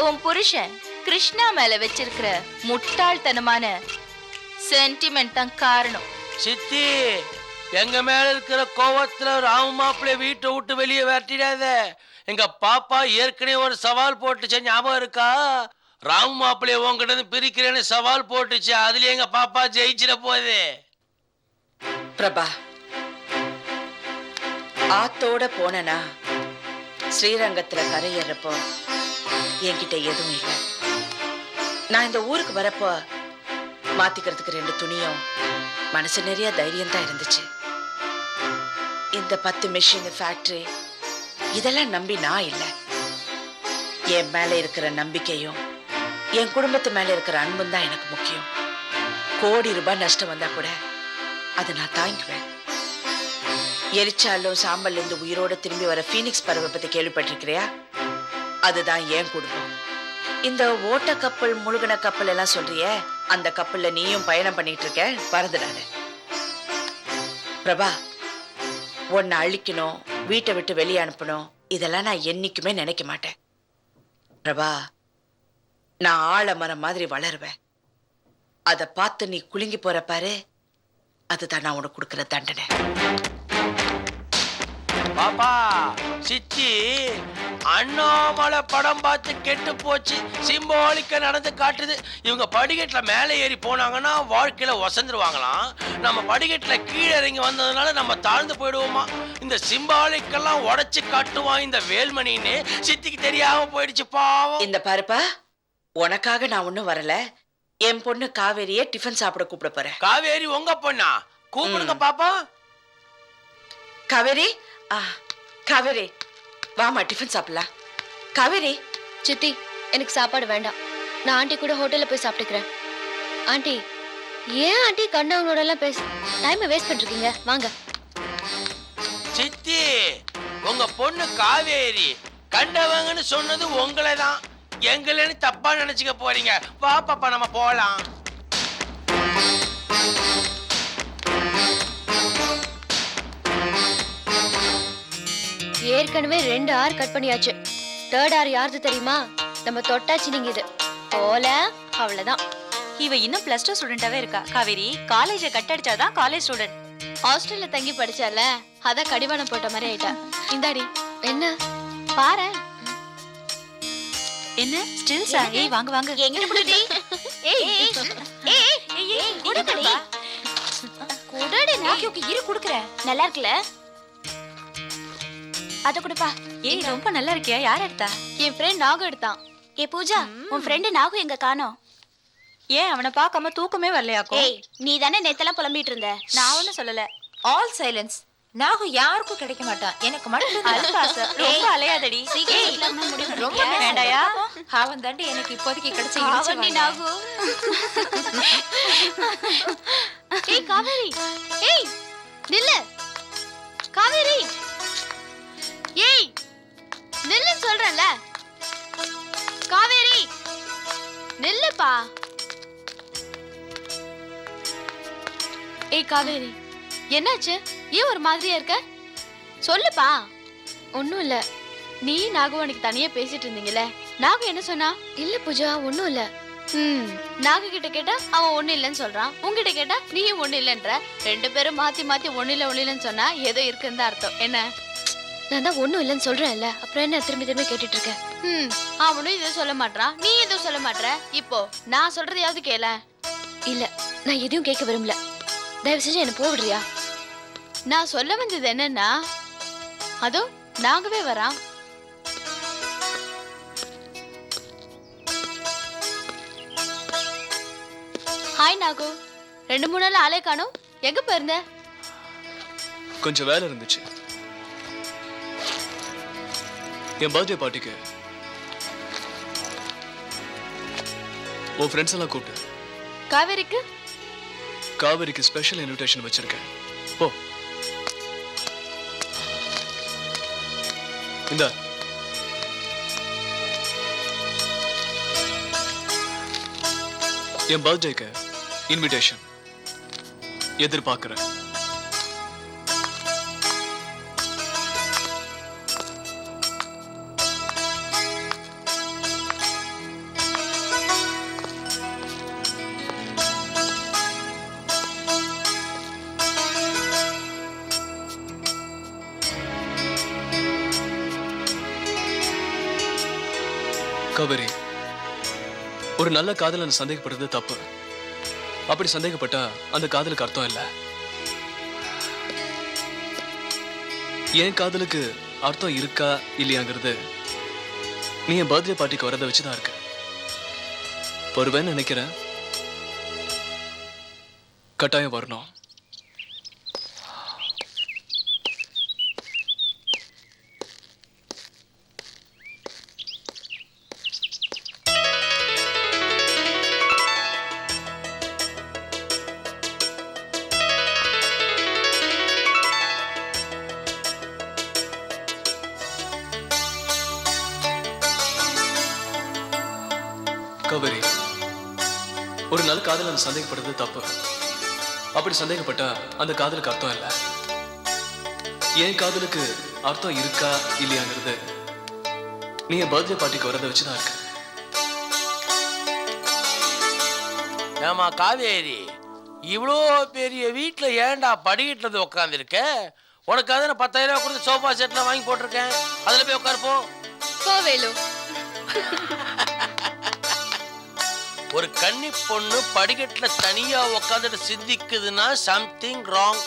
உன் புருஷன் கிருஷ்ணா மேல வச்சிருக்கிற முட்டாள்தனமான சென்டிமெண்ட் தான் காரணம். சித்தி, எங்க மேல இருக்கிற கோவத்துல ராம மாப்பிள்ளை வீட்டை விட்டு வெளியே விரட்டிடாத. எங்க பாப்பா ஏற்கனவே ஒரு சவால் போட்டுச்சு, ஞாபகம் இருக்கா? ராம மாப்பிள்ளைய உங்ககிட்ட பிரிக்கிறேன்னு சவால் போட்டுச்சு. அதுல எங்க பாப்பா ஜெயிச்சிட போகுது. பிரபா, ஆத்தோட போனனா ஸ்ரீரங்கத்துல கரையேறப்போ என்கிட்ட எதுவும் இல்லை. நான் இந்த ஊருக்கு வரப்போ மாத்திக்கிறதுக்கு 2 துணியும் மனசு நிறைய தைரியம் தான் இருந்துச்சு. இந்த 10 மிஷின் ஃபேக்டரி இதெல்லாம் நம்பி நான் இல்லை. என் மேல இருக்கிற நம்பிக்கையும் என் குடும்பத்து மேல இருக்கிற அன்பும் தான் எனக்கு முக்கியம். கோடி ரூபாய் நஷ்டம் வந்தா கூட அதை நான் தாங்கிக்குவேன். எரிச்சாலும் சாம்பல்ல இருந்து உயிரோட திரும்பி வர பீனிக்ஸ் பறவை பத்தி கேள்விப்பட்டிருக்கிறியா? அதுதான் என் குடும்பம். இந்த ஓட்ட கப்பல் முழுகின கப்பல் எல்லாம் சொல்றிய, அந்த கப்பல்ல நீயும் பயணம் பண்ணிட்டு இருக்க, மறந்துடாத. பிரபா, உன்னை அழிக்கணும், வீட்டை விட்டு வெளியே அனுப்பணும், இதெல்லாம் நான் என்னைக்குமே நினைக்க மாட்டேன். பிரபா, நான் ஆலமரம் மாதிரி வளருவேன். அதை பார்த்து நீ குலுங்கி போற பாரு, அதுதான் நான் உனக்கு கொடுக்கிற தண்டனை. பாப்பா, சித்தி அண்ணாமலை படம் பார்த்து கெட்டு போச்சு. சிம்பாலிக்க நடந்து காட்டுது. இவங்க படிக்கட்டுல மேலே ஏறி போனாங்கன்னா வாழ்க்கையில வசந்துருவாங்களாம். நம்ம படிக்கட்டுல கீழே இறங்கி வந்ததுனால நம்ம தாழ்ந்து போயிடுவோமா. இந்த சிம்பாலிக்கெல்லாம் உடைச்சு காட்டுவான் இந்த வேல்மணின்னு சித்திக்கு தெரியாம போயிடுச்சு பாவம். இந்த பாருப்பா, உனக்காக நான் ஒன்னும் வரல. என் பொண்ணு காவேரியை டிஃபன் சாப்பிட கூப்பிட போறேன். காவேரி உங்க பொண்ணா? கூப்பிடுங்க பாப்பா. காவேரி, காவேரி வாமா டிஃபன் சாப்பிடலாம். காவேரி. சித்தி, எனக்கு சாப்பாடு வேண்டாம். நான் ஆண்டி கூட ஹோட்டல்ல போய் சாப்பிட்டுக்கிறேன். ஆண்டி, ஏன் ஆண்டி கண்ணவங்களோட எல்லாம் பேச டைமை வேஸ்ட் பண்ணிருக்கீங்க? வாங்க. சித்தி, உங்க பொண்ணு காவேரி கண்டவங்கன்னு சொன்னது உங்களை தான். எங்களன்னு தப்பா நினைச்சுக்க போறீங்க. வா பாப்பா, நம்ம போலாம். ஏற்கனவே 2 ஆர் கட் பண்ணியாச்சு. 3rd ஆர் யாருது தெரியுமா? நம்ம தொட்டாச்சு. நீங்க இது போல அவ்வளவுதான். இவ இன்னும் +2 ஸ்டூடெண்டாவே இருக்கா. காவேரி காலேஜை கட் அடிச்சாதான் காலேஜ் ஸ்டூடெண்ட். ஹாஸ்டல்ல தங்கி படிச்சால, அதான் கடிவாளம் போட்ட மாதிரி ஆயிட்டா. இந்தாடி. என்ன பாரு. என்ன ஸ்டில்ஸா? ஏய் வாங்க வாங்க. எங்கிட்ட புடிடி. ஏய் ஏய் ஏய் குடுடி. குடுடி. ஓகே ஓகே, இரு குடுக்குறேன். நல்லா இருக்குல? அத குடுப்பா. ஏய் ரொம்ப நல்லா இருக்கியா? யார் எடுத்தா? என் ஃப்ரெண்ட் நாகு எடுத்தான். ஏ பூஜா, உன் ஃப்ரெண்ட் நாகு எங்க காணோம்? ஏன் அவனை பார்க்காம தூக்கமே வரலையாக்கோ? ஏய், நீ தானே நேத்தெல்லாம் புலம்பிட்டு இருந்த. நான் ஒன்னும் சொல்லல. All silence. நாகு யாருக்கும் கிடைக்க மாட்டான். எனக்கு மட்டும் அல்பாச ரொம்ப அலையாதடி. சீக்கிரம் ரொம்ப வேண்டாயா? அவன் தாண்டி எனக்கு இப்போதைக்கு கிடைச்ச அவன் நாகு. ஏய் காவேரி, ஏய் நில்லு. காவேரி, ஏய் நில்லு சொல்றேன்ல. காவேரி நில்லுப்பா. ஏய் காவேரி, என்னாச்சு? ஏன் ஒரு மாதிரியா இருக்க? சொல்லுப்பா. ஒன்னும் இல்ல. நீ நாகு அன்னைக்கு தனியா பேசிட்டு இருந்தீங்கல்ல, நாகு என்ன சொன்னா? இல்ல பூஜா, ஒன்னும் இல்ல. நாகு கிட்ட கேட்டா அவன் ஒண்ணு இல்லைன்னு சொல்றான், உங்ககிட்ட கேட்டா நீயும் ஒண்ணு இல்லைன்ற. 2 பேரும் மாத்தி மாத்தி ஒண்ணு இல்லைன்னு சொன்னா ஏதோ இருக்குன்னு தான் அர்த்தம். என்ன? நான் தான் ஒண்ணும் இல்லைன்னு சொல்றேன்ல, அப்புறம் என்ன திரும்பி திரும்பி கேட்டுட்டு இருக்கேன்? அவனும் இதை சொல்ல மாட்டான், நீ எதுவும் சொல்ல மாட்ற. இப்போ நான் சொல்றதையாவது கேள. இல்ல, நான் எதையும் கேட்க விரும்பல. தயவு செஞ்சு என்ன போவிடுறியா? நான் சொல்ல வந்தது என்னன்னா, அதோ நாகவே வரான். ஹாய் நாகு, 2-3 நாள் ஆளே காணோம், எங்க போயிருந்த? கொஞ்சம் வேலை இருந்துச்சு. என் பர்த்டே பார்ட்டிக்கு உன் ஃப்ரெண்ட்ஸ் எல்லாம் கூப்பிட்டு காவேரிக்கு ஸ்பெஷல் இன்விடேஷன் வச்சிருக்கேன். போ. இந்தா. என் பர்த்டேக்கு இன்விடேஷன் எதிர்பார்க்கிறேன். காவேரி, ஒரு நல்ல காதலனை சந்தேகப்படுறது தப்பு. அப்படி சந்தேகப்பட்டா அந்த காதலுக்கு அர்த்தம் இல்லை. என் காதலுக்கு அர்த்தம் இருக்கா இல்லையாங்கிறது நீ என் பர்த்டே பார்ட்டிக்கு வரதை வச்சுதான் இருக்கு. வருவேன்னு நினைக்கிறேன். கட்டாயம் வரணும். காவேரி, ஒரு நல்ல காதலனை சந்தேகப்படுறது தப்பு. அப்படி சந்தேகப்பட்டா அந்த காதலுக்கு அர்த்தம் இல்லை. என் காதலுக்கு அர்த்தம் இருக்கா இல்லையாங்கிறது நீ என் பர்த்டே பார்ட்டிக்கு வரதை வச்சுதான் இருக்கு. ஏமா காவேரி, இவ்வளோ பெரிய வீட்டில் ஏன்டா படிக்கிட்டு வந்து உட்காந்துருக்க? உனக்கு அதை 10,000 ரூபா கொடுத்து சோஃபா செட்லாம் வாங்கி போட்டிருக்கேன், அதில் போய் உட்காருப்போ. கோவேலு, ஒரு கன்னி பொண்ணு படிக்கட்டுல தனியா உட்காந்துட்டு சிந்திக்குதுன்னா சம்திங் ராங்.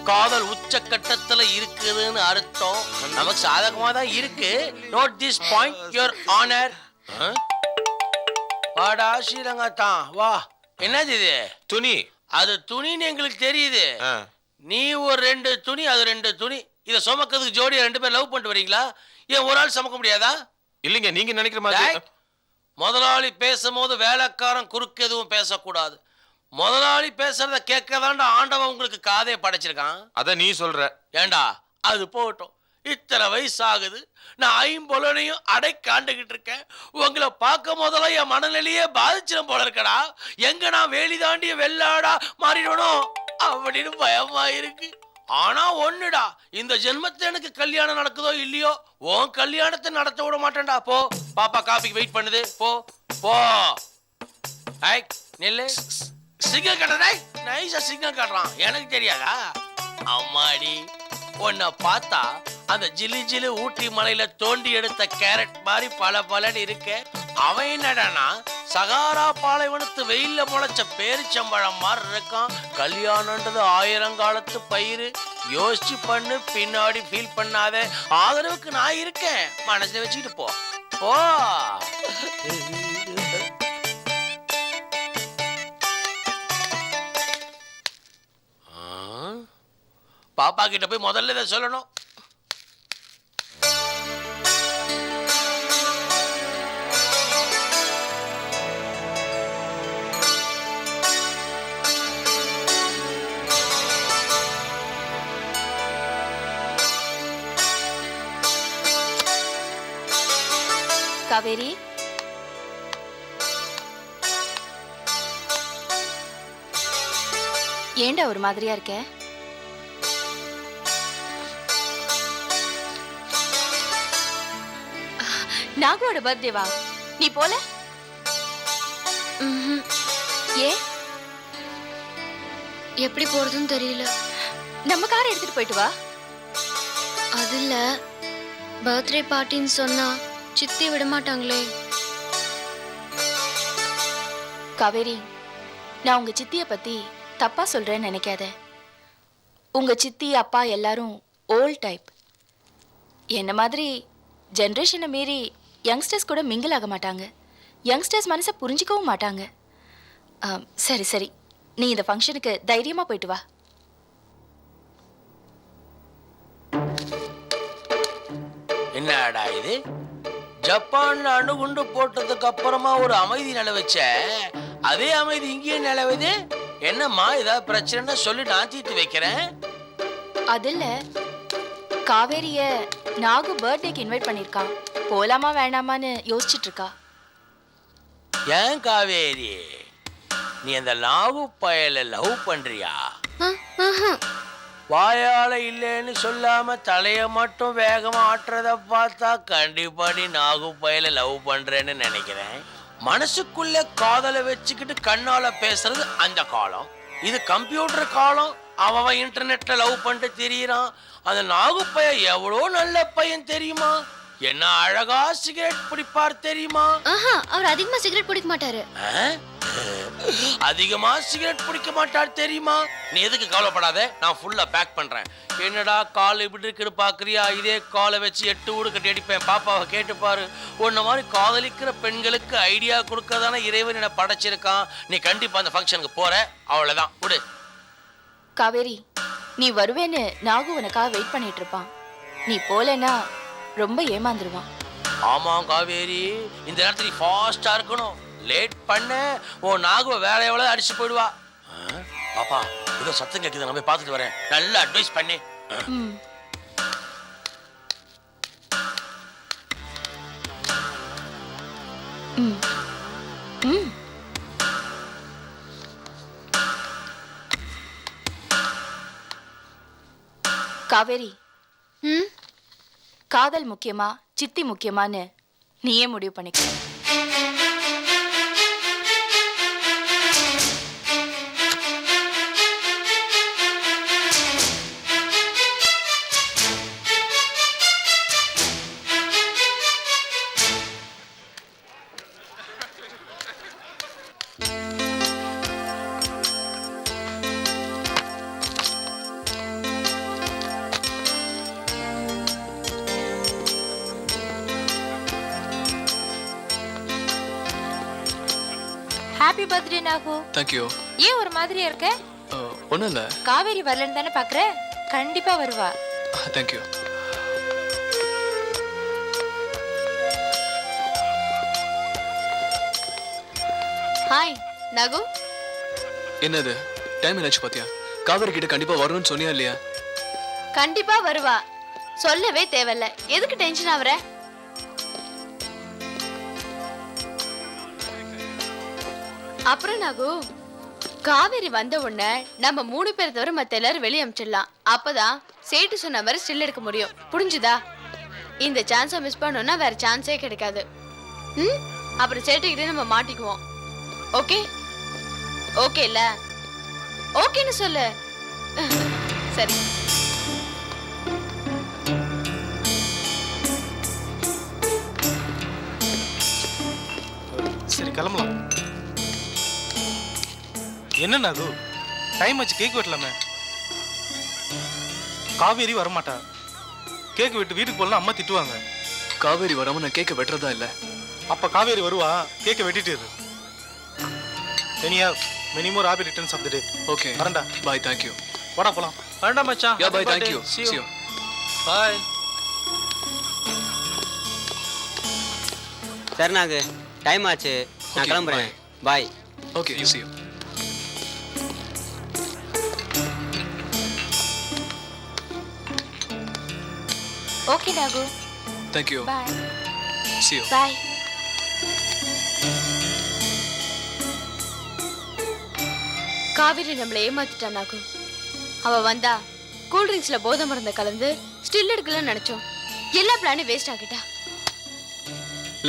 காதல் உச்சக்கட்டத்துல இருக்குதுன்னு அர்த்தம். நமக்கு சாதகமா தான் இருக்கு. Note this point your honour. வாடா ஸ்ரீரங்கத்தான் வா. என்னது இது? துணி. அது துணின்னு எங்களுக்கு தெரியுது. நீ ஒரு 2 துணி, அது 2 துணி. இதை சுமக்கிறதுக்கு ஜோடியா 2 பேர் லவ் பண்ணிட்டு வரீங்களா? ஏன் ஒரு ஆள் சுமக்க முடியாதா? இல்லைங்க, நீங்க நினைக்கிற மாதிரி. முதலாளி பேசும்போது வேலைக்காரன் குறுக்கு எதுவும் பேசக்கூடாது. முதலாளி பேசுறத கேட்கதாண்டா ஆண்டவன் உங்களுக்கு காதே படைச்சிருக்கான். அத நீ சொல்ற. ஏண்டா அது போகட்டும். இத்தனை வயசு ஆகுது, நான் 5 அடைக்காண்டுகிட்டு இருக்கேன். உங்களை பார்க்கும் போதெல்லாம் என் மனநிலையே பாதிச்சிடும் போல இருக்கடா. எங்க நான் வேலி தாண்டிய வெள்ளாடா மாறிடணும் அப்படின்னு பயமா இருக்கு. ஆனா ஒண்ணுடா, இந்த ஜென்மத்துல எனக்கு கல்யாணம் நடக்குதோ இல்லையோ, உன் கல்யாணத்தை நடத்த விட மாட்டேன்டா. போ, பாப்பா காபிக்கு வெயிட் பண்ணுது. போ போ. ஐ நெல்லு சிக்னல் கட்டுறா. நைஸா சிக்னல் காட்டுறான், எனக்கு தெரியாதா? அம்மாடி, உன்னை பார்த்தா அந்த ஜிலி ஜிலு ஊட்டி மலையில தோண்டி எடுத்த கேரட் மாதிரி பல இருக்கு. அவன் என்னடானா சகாரா பாலைவனத்து வெயில்ல முளைச்ச பேரிச்சம்பழம் மாதிரி இருக்கான். கல்யாணம்ன்றது 1000 காலத்து பயிர். யோசிச்சு பண்ணு, பின்னாடி ஃபீல் பண்ணாத. ஆதரவுக்கு நான் இருக்கேன், மனசுல வச்சுக்கிட்டு போ போ. பாப்பா கிட்ட போய் முதல்ல இதை சொல்லணும். காவேரி, ஏண்டா ஒரு மாதிரியா இருக்க? நாகோட பர்த்டேவா? நீ போல? ஏன்? எப்படி போறதுன்னு தெரியல. நம்ம காரை எடுத்துட்டு போயிட்டு வா. அது இல்ல, பர்த்டே பார்ட்டின்னு சொன்னா சித்தி விட மாட்டாங்களே. காவேரி, நான் உங்க சித்திய பத்தி தப்பா சொல்றேன்னு நினைக்காத. உங்க சித்தி அப்பா எல்லாரும் ஓல்ட் டைப். என்ன மாதிரி ஜென்ரேஷனை மீறி யங்ஸ்டர்ஸ் கூட மிங்கிள் ஆக மாட்டாங்க. யங்ஸ்டர்ஸ் மனசை புரிஞ்சிக்கவும் மாட்டாங்க. சரி சரி, நீ இந்த ஃபங்க்ஷனுக்கு தைரியமா போயிட்டு வா. என்னடா இது? ஜப்பான்ல அணுகுண்டு போட்டதுக்கு அப்புறமா ஒரு அமைதி நிலவச்ச, அதே அமைதி இங்கேயும் நிலவுது. என்னம்மா, ஏதாவது பிரச்சனைன்னா சொல்லி நான் தீர்த்து வைக்கிறேன். அதில் காவேரிய நாகு பர்த்டேக்கு இன்வைட் பண்ணியிருக்கான். போலாமா வேணாமான்னு யோசிச்சுட்டு இருக்கா. ஏன் காவேரி, நீ அந்த நாகு பயல லவ் பண்றியா? வாயால இல்லைன்னு சொல்லாம தலைய மட்டும் வேகமா ஆட்டுறத பார்த்தா கண்டிப்பா நீ நாகு பயல லவ் பண்றேன்னு நினைக்கிறேன். மனசுக்குள்ள காதலை வச்சுக்கிட்டு கண்ணால பேசுறது அந்த காலம். இது கம்ப்யூட்டர் காலம். அவன் இன்டர்நெட்ல லவ் பண்ணிட்டு தெரியறான். அந்த நாகு பையன் எவ்வளோ நல்ல பையன் தெரியுமா? என்ன அழகா சிகரெட் பிடிப்பார் தெரியுமா? அவர் அதிகமா சிகரெட் பிடிக்க மாட்டாரு. அதிகமா சிகரெட் பிடிக்க மாட்டார் தெரியுமா? நீ எதுக்கு கவலைப்படாத, நான் ஃபுல்லா பேக் பண்றேன். என்னடா கால் இப்படி இருக்குன்னு பாக்குறியா? இதே காலை வச்சு 8 ஊடு கட்டி அடிப்பேன். பாப்பாவை கேட்டு பாரு. உன்ன மாதிரி காதலிக்கிற பெண்களுக்கு ஐடியா கொடுக்கறதான இறைவன் என்ன படைச்சிருக்கான். நீ கண்டிப்பா அந்த ஃபங்க்ஷனுக்கு போற, அவ்வளவுதான். விடு. காவேரி, நீ வருவேன்னு நாகு உனக்காக வெயிட் பண்ணிட்டு இருப்பான். நீ போலனா ரொம்ப ஏமாந்துருவான். ஆமா காவேரி, இந்த நேரத்துல நீ ஃபாஸ்டா இருக்கணும். லேட் பண்ண உன் நாகுவ வேற எவ்வளவு அடிச்சு போயிடுவா. பாப்பா, ஏதோ சத்தம் கேக்குது, நான் போய் பார்த்துட்டு வரேன். நல்ல அட்வைஸ் பண்ணி. காவேரி, காதல் முக்கியமா சித்தி முக்கியமான்னு நீயே முடிவு பண்ணிக்க. Happy birthday Nagu. Thank you. ஏன் ஒரு மாதிரியா இருக்க? ஒண்ணும் இல்ல. காவேரி வரலன்னு தானே பாக்குற? கண்டிப்பா வருவா. Thank you. ஹாய் நாகு. என்னது டைம் என்னாச்சு பாத்தியா? காவேரி கிட்ட கண்டிப்பா வரணும்னு சொன்னியா இல்லையா? கண்டிப்பா வருவா, சொல்லவே தேவையில்ல. எதுக்கு டென்ஷன் ஆவற? அப்புறம் நாகு, காவேரி வந்த உடனே நம்ம 3 பேர் தவிர மத்த எல்லாரும் வெளியே அமிச்சிடலாம். அப்பதான் சேட்டு சொன்ன மாதிரி ஸ்டில் எடுக்க முடியும். புரிஞ்சுதா? இந்த சான்ஸை மிஸ் பண்ணோம்னா வேற சான்ஸே கிடைக்காது. அப்புறம் சேட்டுக்கிட்டே நம்ம மாட்டிக்குவோம். ஓகே? ஓகே இல்ல? ஓகேன்னு சொல்லு. சரி. சரி, கிளம்பலாம். என்ன நாகு, டைம் ஆச்சு, கேக் வெட்டலாமே. காவேரி வரமாட்டா. கேக் வெட்டு வீட்டுக்கு போகலாம், அம்மா திட்டுவாங்க. காவேரி வராம நான் கேக்க வெட்டுறதா இல்ல. அப்ப காவேரி வருவா, கேக்க வெட்டிட்டு இரு. எனியா many more happy returns of the day. Okay, வரேன்டா. பை. Thank you. வாடா போலாம். வரேன்டா மச்சான். Yeah bye. Thank you. See see you. you. Bye. சரி நாகு, டைம் ஆச்சு, நான் கிளம்புறேன். Bye. Okay, you see you. Okay Nagu. Thank you. Bye. see you. Bye. Kaveri நம்மளை ஏமாத்திட்டா நாகு. அவ வந்தா கூல் ட்ரிங்க்ஸ்ல போதை மருந்தை கலந்து ஸ்டில் எடுக்கலன்னு நினைச்சோம். எல்லா பிளானும் வேஸ்ட் ஆகிட்டா.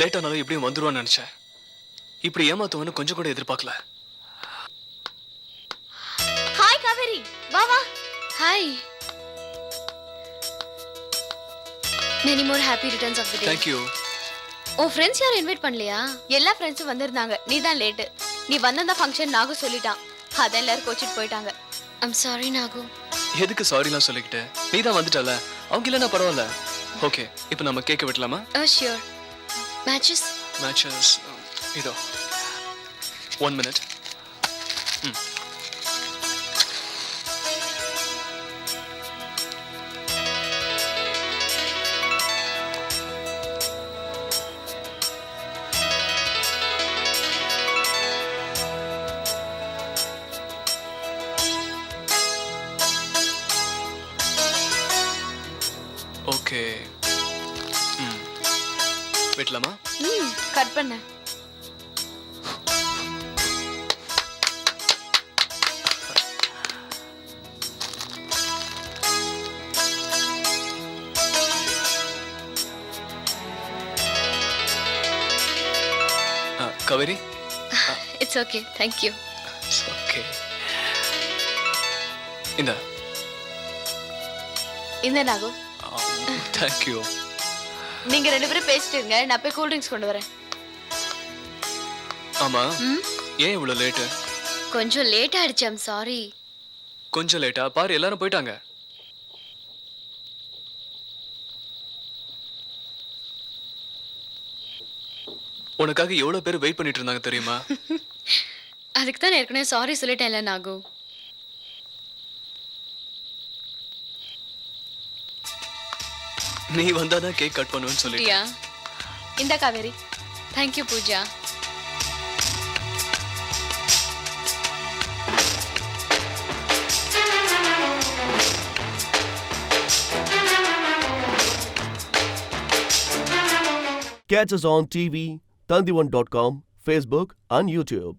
லேட்டானாலும் எப்படியும் வந்துருவான்னு நினைச்சேன். இப்படி ஏமாத்துவன்னு கொஞ்சம் கூட எதிர்பார்க்கல. ஹாய் காவேரி, வா வா. Hi. Many more happy returns of the day. Thank you. உன் ஃப்ரெண்ட்ஸ் யாரும் இன்வைட் பண்ணலையா? எல்லா ஃப்ரெண்ட்ஸும் வந்திருந்தாங்க, நீ தான் லேட்டு. நீ வந்தா ஃபங்க்ஷன் நாகு சொல்லிட்டான், அதான் எல்லாரும் கோச்சிட்டு போயிட்டாங்க. I'm sorry Nagu. எதுக்கு சாரிலாம் சொல்லிக்கிட்டு? நீ தான் வந்துட்டல, அவங்க இல்லைன்னா பரவாயில்ல. ஓகே, இப்போ நம்ம கேட்க விடலாமா? Sure. Matches? Matches. இதோ 1 minute. ஓகே. விடலாமா? கட் பண்ண. Kaveri? It's okay. Thank you. It's okay. இந்த நாகு. Thank you. நீங்க ரெண்டு பேரும் பேசிட்டு இருங்க, நான் போய் கூல் ட்ரிங்க்ஸ் கொண்டு வரேன். ஆமா, ஏன் இவ்வளவு லேட்? கொஞ்சம் லேட் ஆயிடுச்சு. I'm sorry. கொஞ்சம் லேட்டா? பாரு எல்லாரும் போயிட்டாங்க. உனக்காக எவ்வளவு பேர் வெயிட் பண்ணிட்டு இருந்தாங்க தெரியுமா? அதுக்கு தான் ஏற்கனவே சாரி சொல்லிட்டேன்ல நாகு. நீ வந்தாதான் கேக் கட் பண்ணுவேன்னு சொல்லிட்டியா? இந்த Kaveri. Thank you Pooja. Catch us on TV, Tandivan.com, Facebook and YouTube.